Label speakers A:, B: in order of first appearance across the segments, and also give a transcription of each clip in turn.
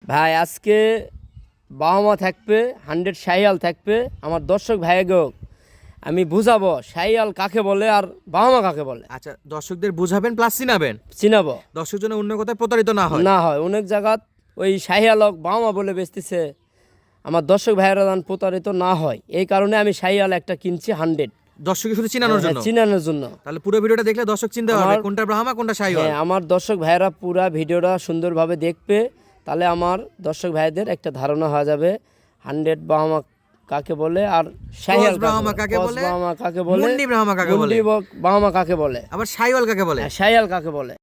A: ভাই আজকে বাহামা থাকবে 100 শাহিয়াল থাকবে। আমার দর্শক ভাইগো আমি বুঝাবো শাহিয়াল কাকে বলে আর বাহামা কাকে বলে।
B: আচ্ছা, দর্শকদের বুঝাবেন প্লাস চিনাবেন,
A: চিনাবো
B: দর্শক যেন অন্য কথায় প্রতারিত না হয়।
A: না হয়। অনেক জায়গাত ওই শাহিয়ালক বাহামা বলে বেচতেছে, আমার দর্শক ভাইয়েরা যেন প্রতারিত না হয় এই কারণে আমি শাহিয়াল একটা কিনছি 100
B: দর্শককে শুধু চিনানোর জন্য।
A: চিনানোর জন্য।
B: তাহলে পুরো ভিডিওটা দেখলে দর্শক চিনতে পারবে কোনটা ব্রাহ্মা কোনটা শাহিওয়াল।
A: হ্যাঁ, আমার দর্শক ভাইয়েরা পুরা ভিডিওটা সুন্দরভাবে দেখবে, তাহলে আমার দর্শক ভাইদের একটা ধারণা হয়ে যাবে 100 বাহামা কাকে বলে আর শাহিয়াল
B: ব্রাহ্মা কাকে বলে,
A: বাহামা কাকে বলে,
B: মুন্ডি ব্রাহ্মা কাকে বলে,
A: মুন্ডি বাহামা কাকে বলে,
B: আবার শাহিওয়াল কাকে বলে,
A: শাহিয়াল কাকে বলে।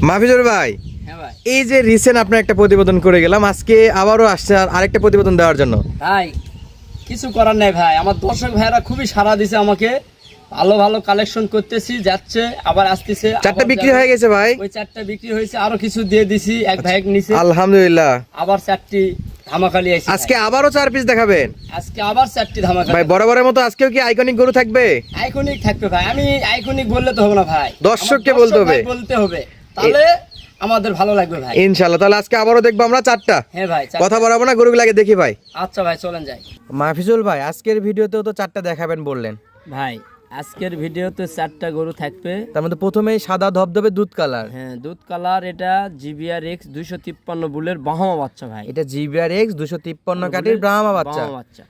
B: মাহফিজুর ভাই,
A: হ্যাঁ ভাই,
B: এই যে রিসেন্ট আপনার একটা প্রতিবেদন করে গেলাম, আজকে আবারও আসছে আরেকটা প্রতিবেদন দেওয়ার জন্য।
A: ভাই কিছু করার নাই ভাই, আমার দর্শক ভাইয়েরা খুবই সাড়া দিছে আমাকে, ভালো ভালো কালেকশন করতেছি, যাচ্ছে আবার আসতেছে।
B: চারটা বিক্রি হয়ে গেছে ভাই,
A: ওই চারটা বিক্রি হয়েছে, আরো কিছু দিয়ে দিছি, এক ভাই নিচে
B: আলহামদুলিল্লাহ।
A: আবার চারটি ধামাকালি আছে।
B: আজকে আবারও 4 পিস দেখাবেন
A: আজকে আবার চারটি ধামাকালি
B: ভাই, বরাবরের মতো আজকেও কি আইকনিক গরু থাকবে?
A: আইকনিক থাকবে ভাই, আমি আইকনিক বললে তো হবে না ভাই,
B: দর্শককে
A: আমার
B: বলতে হবে।
A: বলতে হবে, তাহলে আমাদের ভালো লাগবে ভাই।
B: ইনশাআল্লাহ, তাহলে আজকে আবারও দেখবো আমরা 4টা।
A: হ্যাঁ ভাই,
B: কথা বলাবো না, গরুগুলো আগে দেখি ভাই।
A: আচ্ছা ভাই চলেন যাই।
B: মাহফিজুল ভাই, আজকের ভিডিওতেও তো 4টা দেখাবেন বললেন
A: ভাই আজকের ভিডিওতে 4টা গরু থাকবে।
B: তার মধ্যে প্রথমেই সাদা ধবধবে দুধ কালার।
A: হ্যাঁ, দুধ কালার, এটা জিবিআর এক্স 253 বুলের বাহামা বাচ্চা ভাই।
B: এটা জিবিআর এক্স 253 কাটির ব্রাহ্মা বাচ্চা।
A: বাহামা বাচ্চা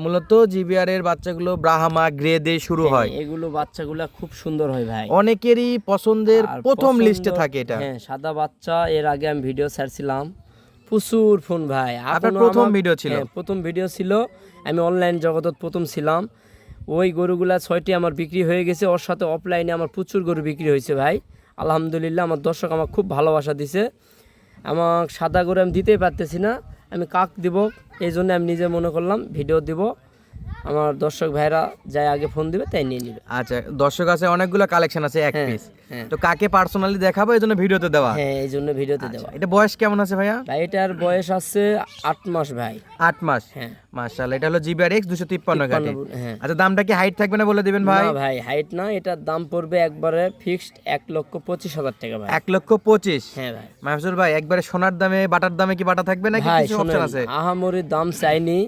B: মূলত জিবিআর এর বাচ্চাগুলো ব্রাহ্মা গ্রে দিয়ে শুরু হয়।
A: এগুলো বাচ্চাগুলো খুব সুন্দর হয় ভাই,
B: অনেকেরই পছন্দের
A: আর
B: প্রথম
A: পছন্দ-
B: লিস্টে থাকে এটা।
A: হ্যাঁ, সাদা বাচ্চা, এর আগে আমি ভিডিও ছাড়ছিলাম প্রচুর ফোন ভাই।
B: আপনার
A: এখনো
B: প্রথম
A: আমার-
B: ভিডিও ছিল?
A: হ্যাঁ, প্রথম ভিডিও ছিল, আমি অনলাইন জগতত প্রথম ছিলাম। ওই গরুগুলা 6টি আমার বিক্রি হয়ে গেছে, ওর সাথে অফলাইনে আমার প্রচুর গরু বিক্রি হয়েছে ভাই। আলহামদুলিল্লাহ, আমার দর্শক আমার খুব ভালোবাসা দিছে। আমার সাদা গরু আমি দিতেই পারতেছি না, আমি কাক দিব, এই জন্য আমি নিজে মনে করলাম ভিডিও দিব, আমার দর্শক ভাইরা যাই আগে ফোন দিবে তাই নিয়ে নিবে।
B: আচ্ছা, দর্শক আছে অনেকগুলো কালেকশন আছে এক
A: হ্যাঁ,
B: পিস,
A: হ্যাঁ।
B: তো কাকে পার্সোনালি দেখাবো এই জন্য ভিডিওতে দেওয়া।
A: হ্যাঁ, এই জন্য ভিডিওতে দেওয়া।
B: এটা বয়স কেমন আছে ভাইয়া?
A: ভাই এটার বয়স আছে 8 মাস ভাই।
B: 8 মাস।
A: হ্যাঁ,
B: মাশাআল্লাহ, এটা হলো জিবিআর এক্স 253 কাটি।
A: হ্যাঁ।
B: আচ্ছা, দামটা কি হাইট থাকবে না বলে দিবেন ভাই?
A: না ভাই, হাইট না, এটার দাম পড়বে একবারে ফিক্সড 1,25,000 টাকা ভাই।
B: 1,25,000।
A: হ্যাঁ ভাই।
B: মাহফুজুল ভাই, একবারে সোনার দামে বাটার দামে কি বাটা থাকবে নাকি
A: ভাই
B: কিছু অপশন
A: শোনেন,
B: আছে?
A: আহামরি দাম চাইনি,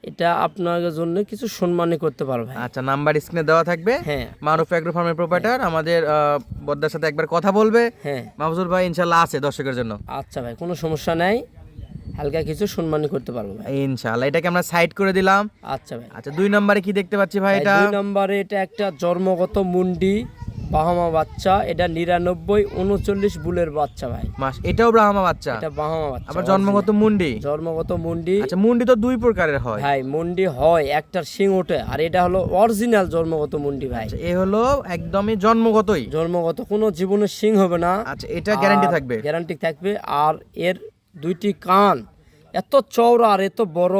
A: এটা আপনার জন্য কিছু সম্মানই করতে পারো ভাই।
B: আচ্ছা, নাম্বার স্ক্রিনে দেওয়া থাকবে।
A: হ্যাঁ,
B: মারুফ এগ্রো ফার্মের প্রোপাইটার আমাদের বদ্দার সাথে একবার কথা বলবে।
A: হ্যাঁ।
B: মাহফুজুল ভাই ইনশাআল্লাহ আছে দর্শকের জন্য।
A: আচ্ছা ভাই, কোনো সমস্যা নাই, হালকা কিছু সম্মানই করতে পারবো ভাই।
B: ইনশাআল্লাহ, এটাকে আমরা সাইড করে দিলাম।
A: আচ্ছা ভাই।
B: আচ্ছা, 2 নম্বরে কি দেখতে পাচ্ছি ভাই? এটা
A: 2 নম্বরে এটা একটা জন্মগত মুন্ডি বাহামা বাচ্চা, এটা 99-39 বুলের বাচ্চা ভাই।
B: এটাও ব্রাহ্মা বাচ্চা,
A: এটা বাহামা বাচ্চা,
B: আবার জন্মগত মুন্ডি।
A: জন্মগত মুন্ডি।
B: আচ্ছা, মুন্ডি তো 2 প্রকারের হয়
A: ভাই মুন্ডি হয়, একটার শিং ওঠে, আর এটা হলো অরিজিনাল জন্মগত মুন্ডি ভাই।
B: এ হলো একদমই জন্মগতই।
A: জন্মগত, কোনো জীবনের শিং হবে না।
B: আচ্ছা, এটা গ্যারান্টি থাকবে?
A: গ্যারান্টি থাকবে। আর এর 2টি কান এত চওড়া আর এত বড়,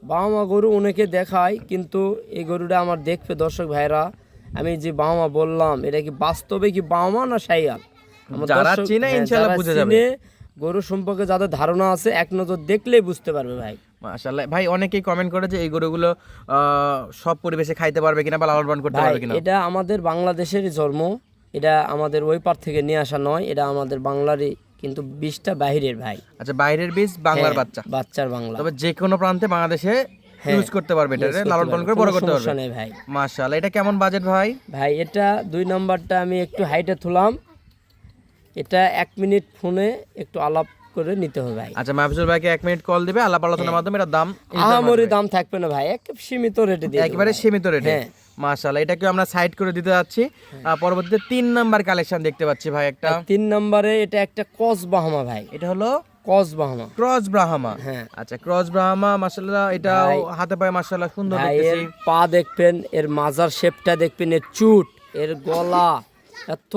A: বাহামা গরু অনেকে দেখায়, কিন্তু এই গরুটা আমার দেখবে দর্শক ভাইরা, আমি যে বাহামা বললাম এটা কি বাস্তবে কি বাহামা না শাহিয়াল, আমার
B: যারা
A: দর্শক-
B: চিনে
A: হ্যাঁ,
B: ইনশাআল্লাহ
A: যারা
B: বুঝে যাবে।
A: চিনে, গরু সম্পর্কে যাদের ধারণা আছে এক নজর দেখলেই বুঝতে পারবে ভাই।
B: মাশাআল্লাহ ভাই, অনেকেই কমেন্ট করে যে এই গরুগুলো সব পরিবেশে খাইতে পারবে কিনা বা লালন পালন করতে
A: ভাই
B: পারবে কিনা।
A: এটা আমাদের বাংলাদেশেরই জন্ম, এটা আমাদের ওই পার থেকে নিয়ে আসা নয়, এটা আমাদের বাংলারই, কিন্তু বীজটা বাহিরের ভাই।
B: আচ্ছা, বাইরের বীজ, বাংলার
A: হ্যাঁ,
B: বাচ্চা,
A: বাচ্চার বাংলা।
B: তবে যে কোনো প্রান্তে বাংলাদেশে
A: হ্যাঁ,
B: ইউজ করতে পারবে, এটা
A: use করতে
B: লালন পালন
A: পারবে,
B: করে বড়
A: কোনো
B: করতে
A: সমস্যা
B: পারবে।
A: নেই ভাই।
B: মাশাআল্লাহ, এটা কেমন বাজেট ভাই?
A: ভাই এটা 2 নাম্বারটা আমি একটু হাইটে তুলাম, এটা 1 মিনিট ফোনে একটু আলাপ করে নিতে হবে ভাই।
B: আচ্ছা, মাহফুজুল ভাইকে 1 মিনিট কল দিবে, আলাপ আলোচনার মাধ্যমে এটার দাম
A: আহামরি দাম থাকবে না ভাই, এক সীমিত রেটে দিয়ে
B: একেবারে সীমিত রেটে।
A: হ্যাঁ।
B: মাশাআল্লাহ, এটাকে আমরা সাইড করে দিতে যাচ্ছি। পরবর্তীতে 3 নাম্বার কালেকশন দেখতে পাচ্ছি ভাই একটা।
A: 3 নম্বরে এটা একটা কস বাহামা ভাই,
B: এটা হলো
A: কস বাহামা।
B: ক্রস ব্রাহ্মা।
A: হ্যাঁ।
B: আচ্ছা, ক্রস ব্রাহ্মা, মাশাআল্লাহ, এটা
A: ভাই,
B: হাতে পায়ে মাশাআল্লাহ সুন্দর
A: ভাই এর
B: দেখতেছি।
A: পা দেখবেন, এর মাজার শেপটা দেখবেন, এর চুট, এর গলা, এত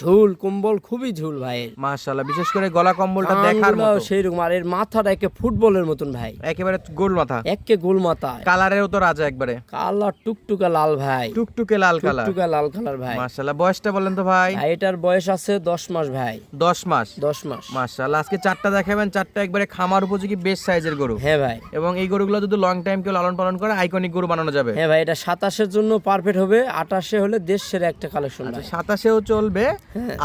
A: ঝুল, কম্বল খুবই ঝুল ভাই।
B: মাশাআল্লাহ, বিশেষ করে গলা কম্বলটা দেখার মতো,
A: সেই রকম, আর এর মাথাটা একে ফুটবলের মতন ভাই,
B: একেবারে গোল মাথা,
A: একে গোল মাথা,
B: কালারেও তো রাজা, একবারে
A: কালার টুকটুকা লাল ভাই,
B: টুকটুকে লাল কালার।
A: টুকটুকা লাল কালার ভাই।
B: মাশাআল্লাহ, বয়সটা বলেন তো ভাই?
A: ভাই এটার বয়স আছে 10 মাস ভাই।
B: 10 মাস।
A: 10 মাস।
B: মাশাআল্লাহ, আজকে 4টা দেখাবেন, 4টা একবারে খামার উপযোগী বেশ সাইজের গরু।
A: হ্যাঁ ভাই।
B: এবং এই গরুগুলো যদি লং টাইম কেউ লালন পালন করে আইকনিক গরু বানানো যাবে।
A: হ্যাঁ ভাই, এটা 27-এর জন্য পারফেক্ট হবে, 28-এ হলে দেশ সেরা একটা কালেকশন ভাই।
B: 27-এও চলবে,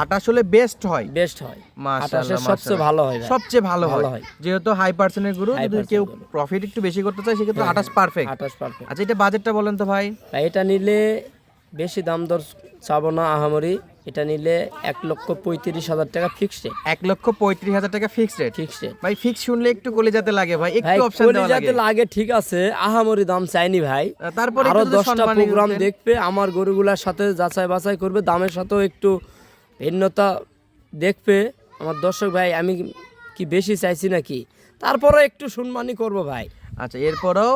B: আট আসলে বেস্ট হয়।
A: বেস্ট হয়,
B: মাশাআল্লাহ,
A: 28 সবচেয়ে ভালো হয় ভাই,
B: সবচেয়ে ভালো
A: ভালো
B: হয়।
A: হয়।
B: যেহেতু হাই পার্সেন্টের গরু, যদি কেউ প্রফিট একটু বেশি করতে চায় সেক্ষেত্রে 28 পারফেক্ট।
A: 28 পারফেক্ট।
B: আচ্ছা, এটা বাজেটটা বলেন তো ভাই।
A: ভাই এটা নিলে বেশি দাম দর চাবো না আহামরি, এটা নিলে 1,35,000 টাকা ফিক্সড রেট।
B: 1,35,000 টাকা ফিক্সড রেট।
A: ফিক্সড রেট
B: ভাই ফিক্স শুনলে একটু কলিজাতে লাগে ভাই,
A: ভাই,
B: একটু অপশন দেওয়া লাগে।
A: কলিজাতে লাগে ঠিক আছে, আহামরি দাম চাইনি ভাই।
B: তারপরে
A: আরো
B: একটু যদি
A: 10টা
B: সম্মানী
A: প্রোগ্রাম
B: দিতেন।
A: দেখবে, আমার গরুগুলার সাথে যাচাই বাছাই করবে, দামের সাথেও একটু ভিন্নতা দেখবে আমার দর্শক ভাই। আমি কি বেশি চাইছি নাকি, তারপরে একটু সম্মানী করব ভাই।
B: আচ্ছা, এরপরেও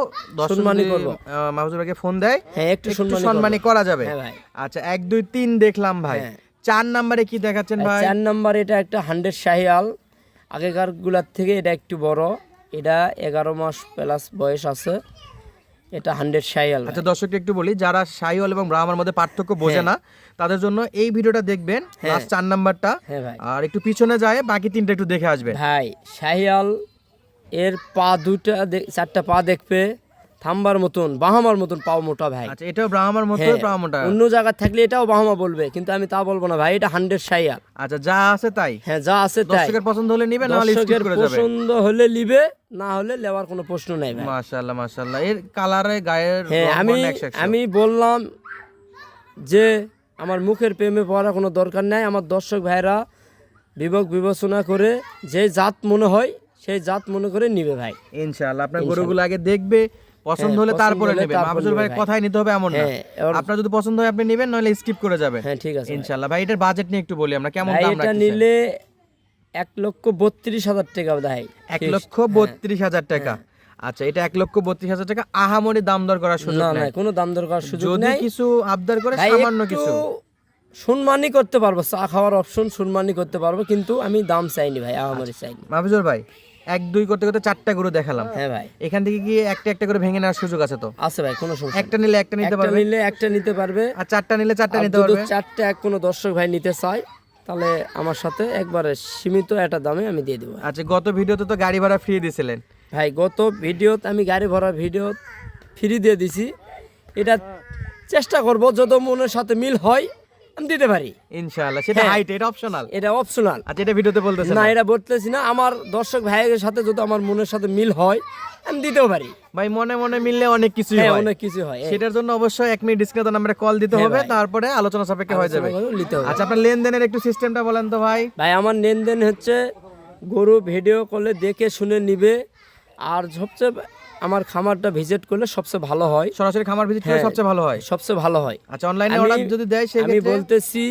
A: সম্মানী করবো।
B: মাহফুজুর ভাইকে ফোন দেয়,
A: হ্যাঁ, একটু
B: একটু
A: সম্মানী
B: সম্মানী
A: করবো।
B: করা যাবে।
A: হ্যাঁ ভাই।
B: আচ্ছা, 1 2 3 দেখলাম ভাই।
A: হ্যাঁ।
B: 4 নম্বরে কি দেখাচ্ছেন ভাই?
A: 4 নাম্বার এটা একটা 100 শাহিয়াল, আগেকার গুলার থেকে এটা একটু বড়, এটা 11 মাস প্লাস বয়স আছে, এটা 100 শাহিয়াল।
B: আচ্ছা, দর্শককে একটু বলি, যারা শাহিওয়াল এবং ব্রাহ্মার মধ্যে পার্থক্য বোঝে না তাদের জন্য এই ভিডিওটা দেখবেন, লাস্ট 4 নাম্বারটা।
A: হ্যাঁ ভাই।
B: আর একটু পিছনে যায় বাকি 3টা একটু দেখে আসবেন।
A: ভাই শাহিয়াল এর পা দুটা 4টা পা দেখবে থাম্বার মতন, বাহামার মতন পাও মোটা ভাই।
B: আচ্ছা, এটাও ব্রাহ্মার মতো
A: হ্যাঁ,
B: ব্রাহ্মণটা।
A: অন্য জায়গা থাকলে এটাও বাহামা বলবে, কিন্তু আমি তা বলবো না ভাই, এটা 100 শাহিয়াল।
B: আচ্ছা, যা আছে তাই।
A: হ্যাঁ, যা আছে তাই।
B: দর্শকের পছন্দ হলে নিবে, না হলে স্কিপ
A: দর্শকের
B: করে যাবে।
A: পছন্দ হলে নিবে, না হলে নেওয়ার কোনো প্রশ্ন নাই ভাই।
B: মাশাআল্লাহ মাশাআল্লাহ, এর কালারে গায়ের
A: হ্যাঁ,
B: রং
A: আমি
B: বর্ণ 100।
A: আমি বললাম যে আমার মুখের প্রেমে পড়ার কোনো দরকার নাই, আমার দর্শক ভাইরা বিবেচনা করে যে জাত মনে হয় সেই জাত মনে করে নিবে ভাই।
B: ইনশাআল্লাহ আপনার গরুগুলো আগে দেখবে, পছন্দ হলে
A: পছন্দ
B: তারপরে
A: হলে
B: নেবে।
A: তারপর
B: মাহফুজুর ভাই
A: নেবে ভাই।
B: কথাই নিতে হবে এমন না।
A: হ্যাঁ, এবার-
B: আপনার যদি পছন্দ হয় আপনি নেবেন, নইলে স্কিপ করে যাবেন।
A: হ্যাঁ, ঠিক আছে ভাই।
B: ইনশাআল্লাহ ভাই, এটার বাজেট নিয়ে একটু বলি আমরা, কেমন
A: ভাই
B: দাম
A: এটা
B: রাখছেন?
A: নিলে 1,32,000 টাকা ভাই।
B: 1,32,000 টাকা। আচ্ছা, এটা 1,32,000 টাকা আহামরি দাম দর করার সুযোগ
A: না না,
B: নাই।
A: কোনো দাম দরকার সুযোগ
B: যদি
A: নাই
B: কিছু আবদার করে
A: ভাই,
B: সামান্য
A: একটু
B: কিছু।
A: সম্মানই করতে পারবো, চা খাওয়ার অপশন সম্মানই করতে পারবো, কিন্তু আমি দাম চাইনি ভাই, আহামরি চাইনি।
B: মাহফুজুর ভাই, 1 2 করতে করতে 4টা গরু দেখালাম।
A: হ্যাঁ ভাই,
B: এখান থেকে কি একটা একটা করে ভেঙে নেওয়ার সুযোগ আছে তো?
A: আছে ভাই, কোনো সমস্যা
B: একটা নিলে একটা
A: নেই।
B: নিতে
A: একটা
B: পারবে,
A: নিলে একটা নিতে পারবে,
B: আর 4টা নিলে 4টা
A: আর
B: নিতে
A: যদি
B: পারবে।
A: 4টা কোনো দর্শক ভাই নিতে চায় তাহলে আমার সাথে একবারে সীমিত একটা দামে আমি দিয়ে দেবো।
B: আচ্ছা, গত ভিডিওতে তো গাড়ি ভাড়া ফ্রি দিয়েছিলেন।
A: ভাই গত ভিডিওতে আমি গাড়ি ভরা ভিডিও ফ্রি দিয়ে দিছি, এটা চেষ্টা করব যত মনের সাথে মিল হয় আমি দিতে পারি।
B: ইনশাআল্লাহ, সেটা
A: হ্যাঁ।
B: হাইট, এটা অপশনাল।
A: এটা অপশনাল।
B: আচ্ছা, এটা ভিডিওতে বলতেছেন
A: না, এটা বলতেছি না, আমার দর্শক ভাইয়ের সাথে যদি আমার মনের সাথে মিল হয় আমি দিতেও পারি।
B: ভাই, মনে মনে মিললে অনেক কিছুই
A: হ্যাঁ,
B: হয়।
A: অনেক কিছু হয়।
B: সেটার জন্য অবশ্যই 1 মিনিট স্ক্রিনে নাম্বারে কল দিতে
A: হ্যাঁ
B: হবে,
A: ভাই।
B: তারপরে আলোচনা সাপেক্ষে হয়ে যাবে।
A: নিতে হবে।
B: আচ্ছা, আপনার লেনদেনের একটু সিস্টেমটা বলেন তো ভাই।
A: ভাই আমার লেনদেন হচ্ছে গরু ভিডিও কলে দেখে শুনে নিবে, আর সবচেয়ে আমার খামারটা ভিজিট করলে সবচেয়ে ভালো হয়।
B: সরাসরি খামার ভিজিট করলে
A: হ্যাঁ।
B: সবচেয়ে ভালো হয়।
A: সবচেয়ে ভালো হয়।
B: আচ্ছা, অনলাইনে
A: আমি-
B: অর্ডার যদি দেয় সেই
A: আমি
B: ক্ষেত্রে
A: বলতেছি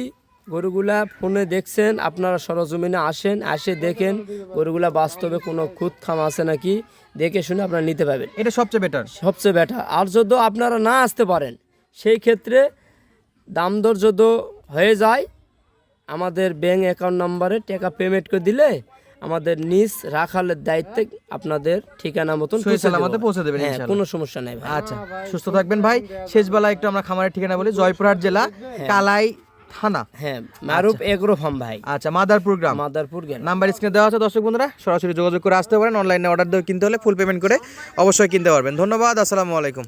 A: গরুগুলা ফোনে দেখছেন, আপনারা সরজমিনে আসেন, আসে দেখেন গরুগুলা বাস্তবে কোনো খুদ খাম আছে নাকি, দেখে শুনে আপনারা নিতে পারবেন,
B: এটা সবচেয়ে বেটার।
A: সবচেয়ে বেটার। আর যদি আপনারা না আসতে পারেন সেই ক্ষেত্রে দাম দর যদি হয়ে যায় আমাদের ব্যাংক অ্যাকাউন্ট নাম্বারে টাকা পেমেন্ট করে দিলে আমাদের নিজ রাখালের দায়িত্বে আপনাদের ঠিকানা মতন
B: সহি সালামতে পৌঁছে দেবেন
A: হ্যাঁ,
B: ইনশাআল্লাহ।
A: কোনো সমস্যা নাই ভাই।
B: আচ্ছা, সুস্থ থাকবেন ভাই। শেষ বেলা একটু আমরা খামারের ঠিকানা বলি, জয়পুরহাট জেলা, কালাই থানা।
A: হ্যাঁ, মারুফ এগ্রো ফার্ম ভাই,
B: আচ্ছা, মাদারপুর গ্রাম।
A: মাদারপুর গেল।
B: নাম্বার স্ক্রিনে দেওয়া আছে, দর্শক বন্ধুরা সরাসরি যোগাযোগ করে আসতে পারেন। অনলাইনে অর্ডার দিয়ে কিনতে হলে ফুল পেমেন্ট করে অবশ্যই কিনতে পারবেন। ধন্যবাদ, আসসালামু আলাইকুম।